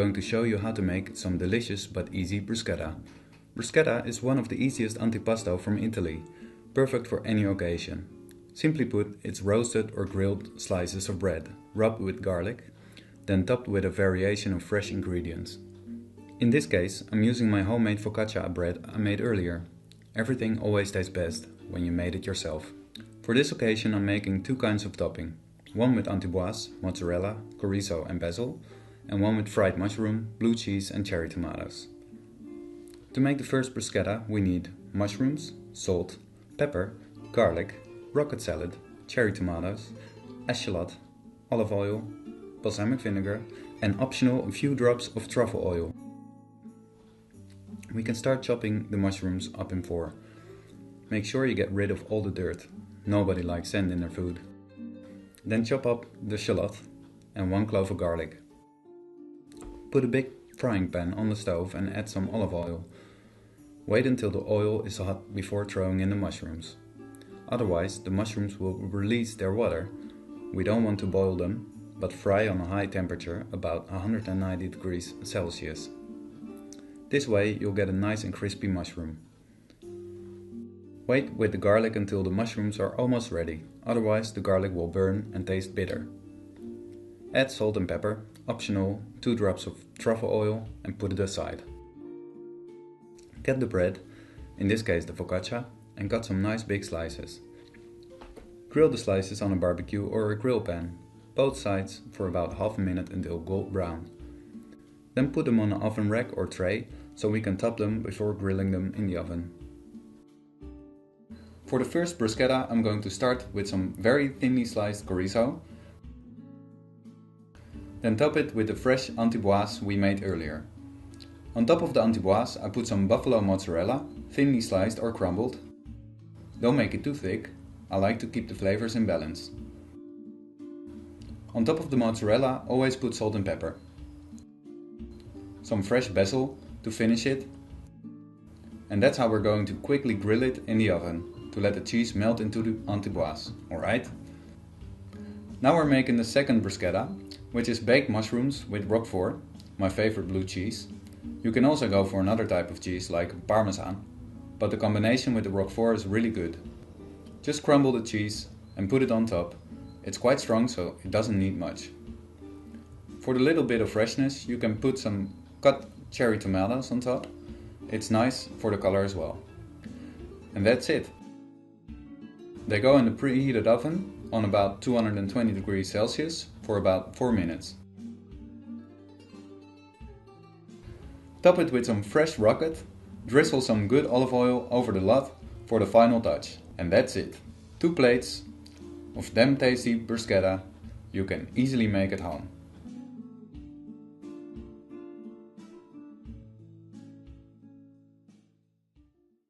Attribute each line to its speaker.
Speaker 1: going to show you how to make some delicious but easy bruschetta. Bruschetta is one of the easiest antipasto from Italy, perfect for any occasion. Simply put, it's roasted or grilled slices of bread, rubbed with garlic, then topped with a variation of fresh ingredients. In this case, I'm using my homemade focaccia bread I made earlier. Everything always tastes best when you made it yourself. For this occasion I'm making two kinds of topping. One with antiboise, mozzarella, chorizo and basil, and one with fried mushroom, blue cheese and cherry tomatoes. To make the first bruschetta we need mushrooms, salt, pepper, garlic, rocket salad, cherry tomatoes, eschalot, olive oil, balsamic vinegar and optional a few drops of truffle oil. We can start chopping the mushrooms up in four. Make sure you get rid of all the dirt. Nobody likes sand in their food. Then chop up the shallot and 1 clove of garlic. Put a big frying pan on the stove and add some olive oil. Wait until the oil is hot before throwing in the mushrooms. Otherwise the mushrooms will release their water. We don't want to boil them, but fry on a high temperature, about 190 degrees Celsius. This way you'll get a nice and crispy mushroom. Wait with the garlic until the mushrooms are almost ready, otherwise the garlic will burn and taste bitter. Add salt and pepper, optional 2 drops of truffle oil and put it aside. Get the bread, in this case the focaccia, and cut some nice big slices. Grill the slices on a barbecue or a grill pan, both sides for about half a minute until gold brown. Then put them on an oven rack or tray so we can top them before grilling them in the oven. For the first bruschetta I'm going to start with some very thinly sliced chorizo. Then top it with the fresh antiboise we made earlier. On top of the antiboise I put some buffalo mozzarella, thinly sliced or crumbled. Don't make it too thick, I like to keep the flavors in balance. On top of the mozzarella always put salt and pepper. Some fresh basil to finish it. And that's how we're going to quickly grill it in the oven, to let the cheese melt into the antiboise, alright? Now we're making the second bruschetta, which is baked mushrooms with roquefort, my favorite blue cheese. You can also go for another type of cheese like parmesan, but the combination with the roquefort is really good. Just crumble the cheese and put it on top. It's quite strong, so it doesn't need much. For the little bit of freshness you can put some cut cherry tomatoes on top. It's nice for the color as well. And that's it. They go in the preheated oven on about 220 degrees Celsius for about 4 minutes. Top it with some fresh rocket, drizzle some good olive oil over the lot for the final touch. And that's it. 2 plates of damn tasty bruschetta you can easily make at home.